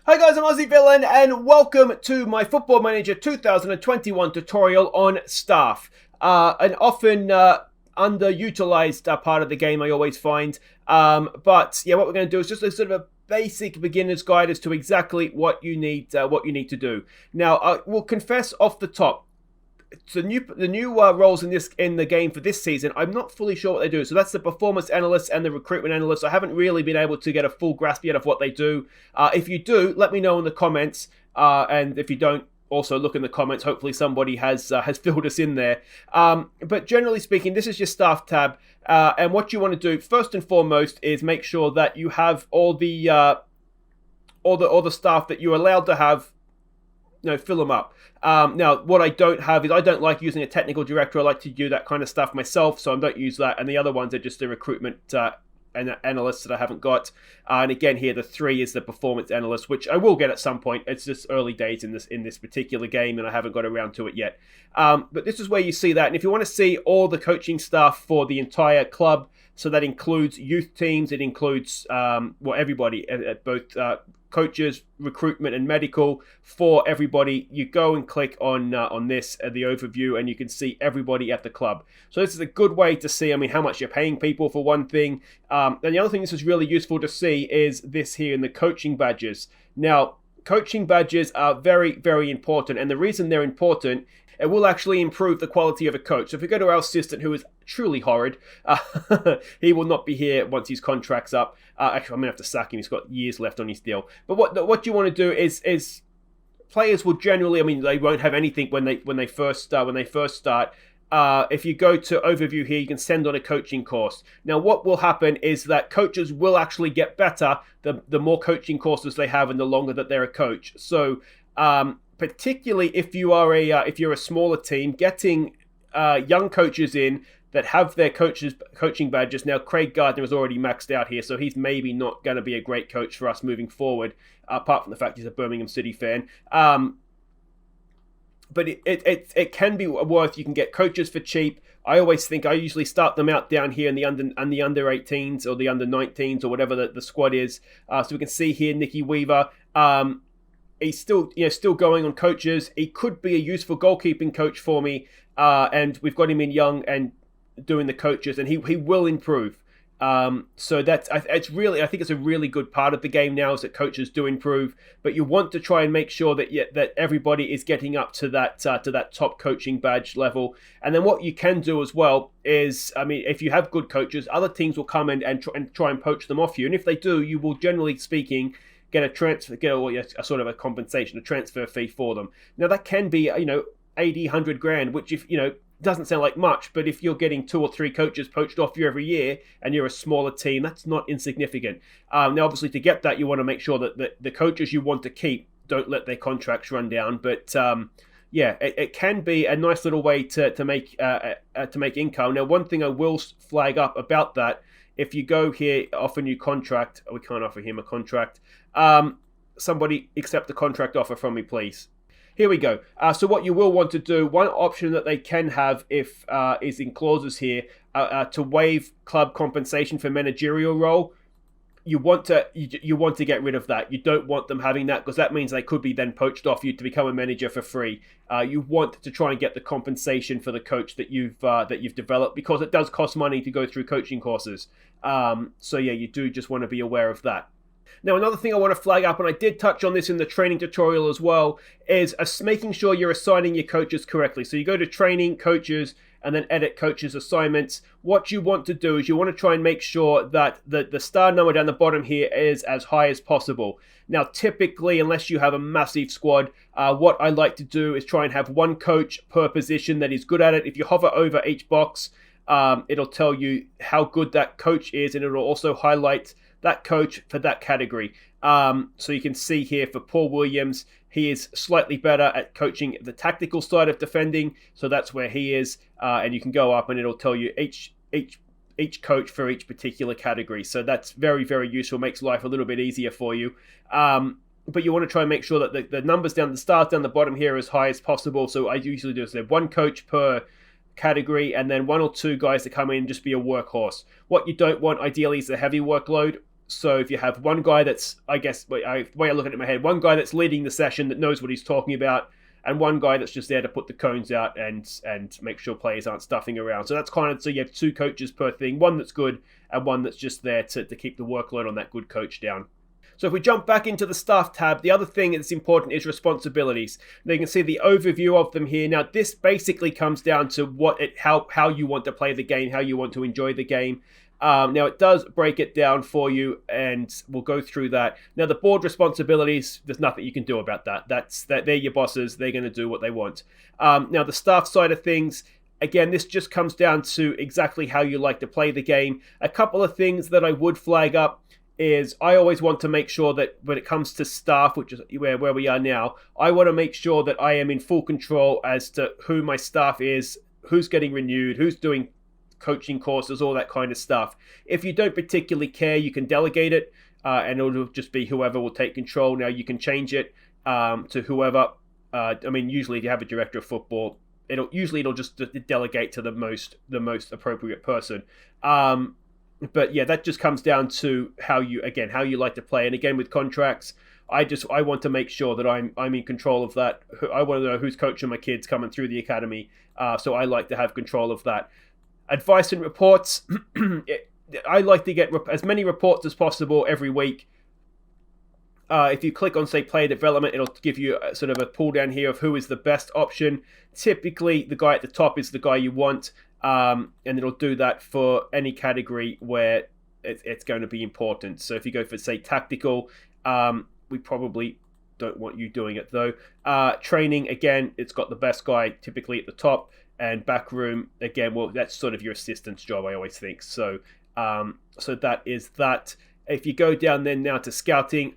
Hi guys, I'm Aussie Villain and welcome to my Football Manager 2021 tutorial on staff. An often underutilized part of the game, I always find. But yeah, what we're going to do is just a sort of a basic beginner's guide as to exactly what you need to do. Now, we'll confess off the top, the new roles in the game for this season, I'm not fully sure what they do. So that's the performance analyst and the recruitment analyst. I haven't really been able to get a full grasp yet of what they do. If you do, let me know in the comments. And if you don't, also look in the comments. Hopefully somebody has filled us in there. But generally speaking, this is your staff tab. And what you want to do first and foremost is make sure that you have all the staff that you're allowed to have. Fill them up. Now, what I don't have is I don't like using a technical director. I like to do that kind of stuff myself, so I don't use that. And the other ones are just the recruitment analysts that I haven't got. And again, here the 3 is the performance analyst, which I will get at some point. It's just early days in this particular game, and I haven't got around to it yet. But this is where you see that. And if you want to see all the coaching staff for the entire club, so that includes youth teams, it includes everybody, both coaches, recruitment, and medical for everybody. You go and click on this the overview, and you can see everybody at the club. So this is a good way to see, how much you're paying people for one thing. And the other thing this is really useful to see is this here in the coaching badges. Now, coaching badges are very, very important, and the reason they're important, it will actually improve the quality of a coach. So if we go to our assistant, who is truly horrid, he will not be here once his contract's up. Actually, I'm going to have to sack him. He's got years left on his deal. But what you want to do is players will generally, they won't have anything when they first start. If you go to overview here, you can send on a coaching course. Now, what will happen is that coaches will actually get better the more coaching courses they have and the longer that they're a coach. So, particularly if you're a smaller team, getting young coaches in that have their coaching badges. Now, Craig Gardner is already maxed out here, so he's maybe not going to be a great coach for us moving forward, apart from the fact he's a Birmingham City fan. But it can be worth. You can get coaches for cheap. I usually start them out down here in the under 18s or the under 19s or whatever the squad is. So we can see here Nicky Weaver. He's still going on coaches. He could be a useful goalkeeping coach for me, and we've got him in young and doing the coaches, and he will improve. So I think it's a really good part of the game now is that coaches do improve, but you want to try and make sure that everybody is getting up to that top coaching badge level. And then what you can do as well is, if you have good coaches, other teams will come and try and poach them off you, and if they do, you will generally speaking get a sort of a compensation, a transfer fee for them. Now that can be 80, 100 grand, which doesn't sound like much, but if you're getting 2 or 3 coaches poached off you every year and you're a smaller team, that's not insignificant. Now, obviously, to get that, you want to make sure that the coaches you want to keep don't let their contracts run down. But it can be a nice little way to make income. Now, one thing I will flag up about that, if you go here, offer new contract, we can't offer him a contract. Somebody accept the contract offer from me, please. Here we go. So what you will want to do, one option that they can have if is in clauses here, to waive club compensation for managerial role. You want to get rid of that. You don't want them having that, because that means they could be then poached off you to become a manager for free. You want to try and get the compensation for the coach that you've developed, because it does cost money to go through coaching courses. So yeah, you do just want to be aware of that. Now, another thing I want to flag up, and I did touch on this in the training tutorial as well, is making sure you're assigning your coaches correctly. So you go to training, coaches, and then edit coaches assignments. What you want to do is you want to try and make sure that the star number down the bottom here is as high as possible. Now, typically, unless you have a massive squad, what I like to do is try and have one coach per position that is good at it. If you hover over each box, it'll tell you how good that coach is, and it'll also highlight that coach for that category. So you can see here for Paul Williams, he is slightly better at coaching the tactical side of defending, so that's where he is. And you can go up and it'll tell you each coach for each particular category. So that's very, very useful, makes life a little bit easier for you. But you want to try and make sure that the numbers the stars down the bottom here are as high as possible. So I usually do is one coach per category, and then 1 or 2 guys to come in and just be a workhorse. What you don't want ideally is a heavy workload. So if you have one guy that's, I guess, way I look at it in my head, one guy that's leading the session that knows what he's talking about, and one guy that's just there to put the cones out and make sure players aren't stuffing around. So that's kind of, so you have two coaches per thing, one that's good and one that's just there to keep the workload on that good coach down. So if we jump back into the staff tab, the other thing that's important is responsibilities. Now you can see the overview of them here. Now this basically comes down to how you want to play the game, how you want to enjoy the game. Now it does break it down for you, and we'll go through that. Now the board responsibilities, there's nothing you can do about that. They're your bosses. They're going to do what they want. Now the staff side of things, again, this just comes down to exactly how you like to play the game. A couple of things that I would flag up is I always want to make sure that when it comes to staff, which is where we are now, I want to make sure that I am in full control as to who my staff is, who's getting renewed, who's doing coaching courses, all that kind of stuff. If you don't particularly care, you can delegate it, and it'll just be whoever will take control. Now you can change it to whoever. Usually if you have a director of football, it'll just delegate to the most appropriate person. But yeah, that just comes down to how you like to play. And again, with contracts, I want to make sure that I'm in control of that. I want to know who's coaching my kids coming through the academy. So I like to have control of that. Advice and reports. I like to get as many reports as possible every week. If you click on, say, player development, it'll give you sort of a pull down here of who is the best option. Typically, the guy at the top is the guy you want. And it'll do that for any category where it's going to be important. So if you go for, say, tactical, we probably don't want you doing it though. Training, again, it's got the best guy typically at the top, and backroom, again, well, that's sort of your assistant's job, I always think. So that is that. If you go down then now to scouting,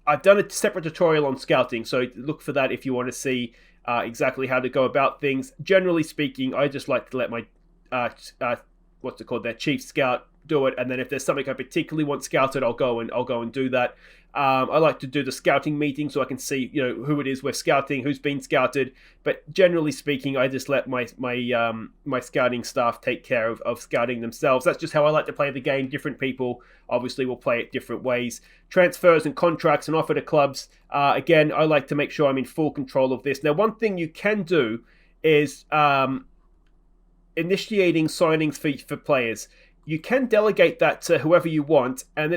I've done a separate tutorial on scouting, so look for that if you want to see exactly how to go about things. Generally speaking, I just like to let my their chief scout do it, and then if there's something I particularly want scouted, I'll go and do that. I like to do the scouting meeting so I can see who it is we're scouting, who's been scouted. But generally speaking, I just let my scouting staff take care of scouting themselves. That's just how I like to play the game. Different people obviously will play it different ways. Transfers and contracts and offer to clubs. Again, I like to make sure I'm in full control of this. Now, one thing you can do is initiating signings for players. You can delegate that to whoever you want, and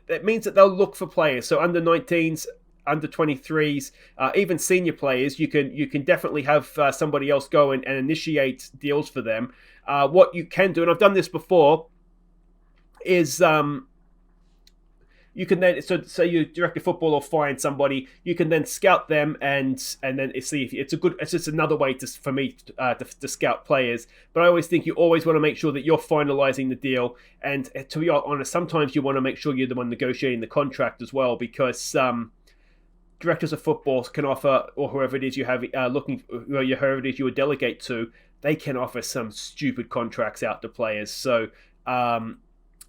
it means that they'll look for players. So under 19s, under 23s, even senior players, you can definitely have somebody else go and initiate deals for them. What you can do, and I've done this before, is you can then, so say you director of football or find somebody, you can then scout them and then see if it's just another way for me to scout players. But I always think you always want to make sure that you're finalizing the deal, and to be honest, sometimes you want to make sure you're the one negotiating the contract as well, because directors of football can offer, or whoever it is you have whoever it is you would delegate to, they can offer some stupid contracts out to players. So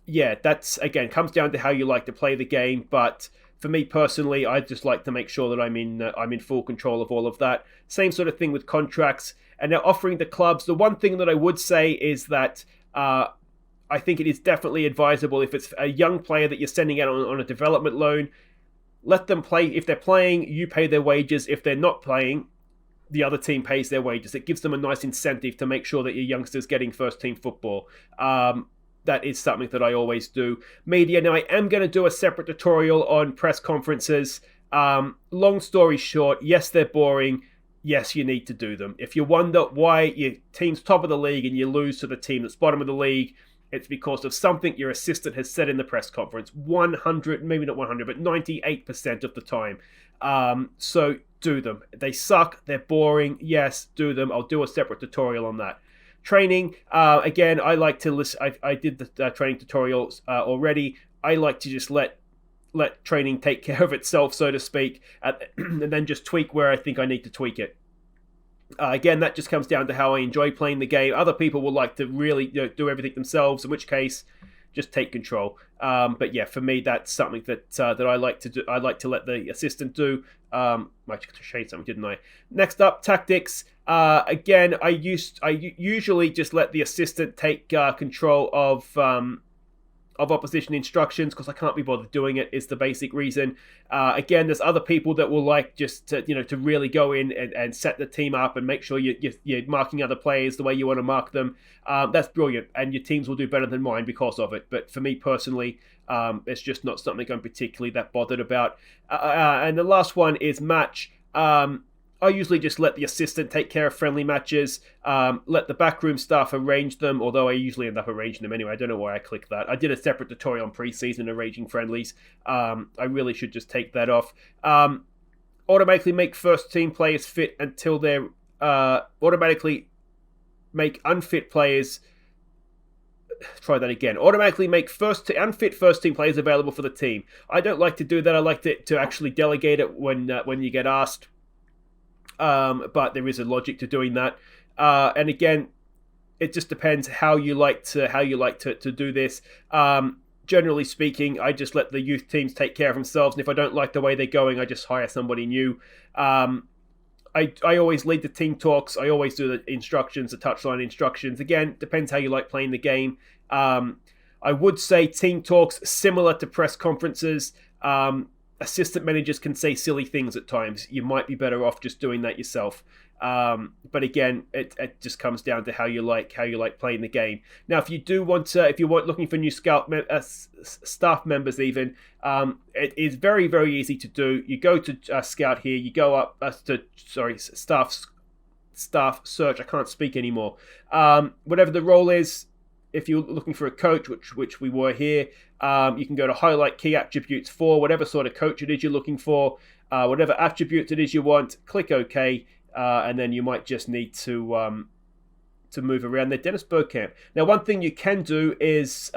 yeah, that's, again, comes down to how you like to play the game. But for me personally, I just like to make sure that I'm in full control of all of that. Same sort of thing with contracts. And now offering the clubs, the one thing that I would say is that I think it is definitely advisable, if it's a young player that you're sending out on a development loan, let them play. If they're playing, you pay their wages. If they're not playing, the other team pays their wages. It gives them a nice incentive to make sure that your youngster's getting first team football. That is something that I always do. Media, now I am going to do a separate tutorial on press conferences. Long story short, yes, they're boring. Yes, you need to do them. If you wonder why your team's top of the league and you lose to the team that's bottom of the league, it's because of something your assistant has said in the press conference. 100, maybe not 100, but 98% of the time. So do them. They suck. They're boring. Yes, do them. I'll do a separate tutorial on that. Training, again, I like to listen. I did the training tutorials already. I like to just let training take care of itself, so to speak, and then just tweak where I think I need to tweak it. Again, that just comes down to how I enjoy playing the game. Other people will like to really do everything themselves, in which case, just take control. But yeah, for me, that's something that I like to do. I like to let the assistant do. I shade something, didn't I? Next up, tactics. Again, I usually just let the assistant take control of of opposition instructions because I can't be bothered doing it is the basic reason. Again, there's other people that will like just to really go in and set the team up and make sure you're marking other players the way you want to mark them. That's brilliant, and your teams will do better than mine because of it. But for me personally, it's just not something I'm particularly that bothered about. And the last one is match. I usually just let the assistant take care of friendly matches, let the backroom staff arrange them, although I usually end up arranging them anyway. I don't know why I clicked that. I did a separate tutorial on preseason arranging friendlies. I really should just take that off. Automatically make first team players fit until they're... automatically make unfit players... Try that again. Automatically make unfit first team players available for the team. I don't like to do that. I like to actually delegate it when you get asked. But there is a logic to doing that. And again, it just depends how you like to do this. Generally speaking, I just let the youth teams take care of themselves, and if I don't like the way they're going, I just hire somebody new. I always lead the team talks. I always do the instructions, the touchline instructions. Again, depends how you like playing the game. I would say team talks similar to press conferences. Assistant managers can say silly things at times. You might be better off just doing that yourself. But again, it just comes down to how you like playing the game. Now, if you want looking for new staff members, even it is very, very easy to do. You go to Scout here. You go up staff search. I can't speak anymore. Whatever the role is. If you're looking for a coach, which we were here, you can go to highlight key attributes for whatever sort of coach it is you're looking for, whatever attributes it is you want. Click OK, and then you might just need to move around there. Dennis Bergkamp. Now, one thing you can do is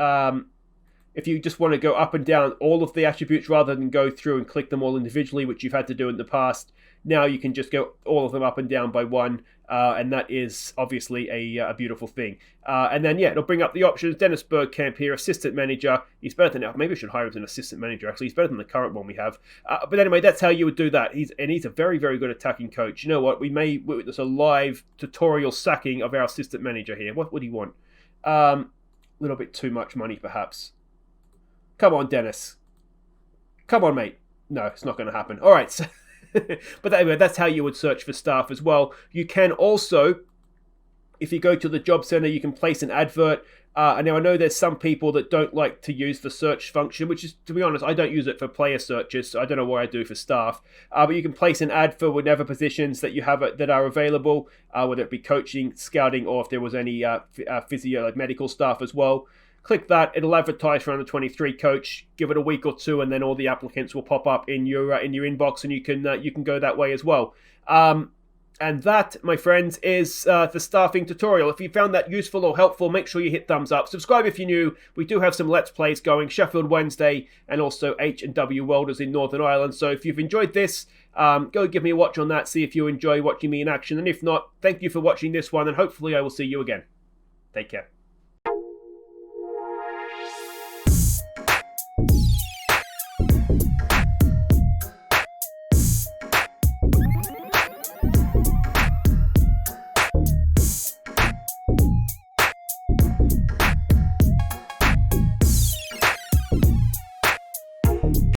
if you just want to go up and down all of the attributes rather than go through and click them all individually, which you've had to do in the past. Now you can just go all of them up and down by one, and that is obviously a beautiful thing. And then, yeah, it'll bring up the options. Dennis Bergkamp here, assistant manager. He's better than... Maybe I should hire him as an assistant manager, actually. He's better than the current one we have. But anyway, that's how you would do that. He's a very, very good attacking coach. You know what? There's a live tutorial sacking of our assistant manager here. What would he want? A little bit too much money, perhaps. Come on, Dennis. Come on, mate. No, it's not going to happen. All right, so... But anyway, that's how you would search for staff as well. You can also, if you go to the job center, you can place an advert. And now I know there's some people that don't like to use the search function, which is, to be honest, I don't use it for player searches. So I don't know what I do for staff. But you can place an ad for whatever positions that you have that are available, whether it be coaching, scouting, or if there was any physio, like medical staff as well. Click that, it'll advertise for under 23 coach. Give it a week or two, and then all the applicants will pop up in your inbox, and you can go that way as well. And that, my friends, is the staffing tutorial. If you found that useful or helpful, make sure you hit thumbs up. Subscribe if you're new. We do have some Let's Plays going, Sheffield Wednesday, and also H&W Welders in Northern Ireland. So if you've enjoyed this, go give me a watch on that. See if you enjoy watching me in action. And if not, thank you for watching this one, and hopefully I will see you again. Take care.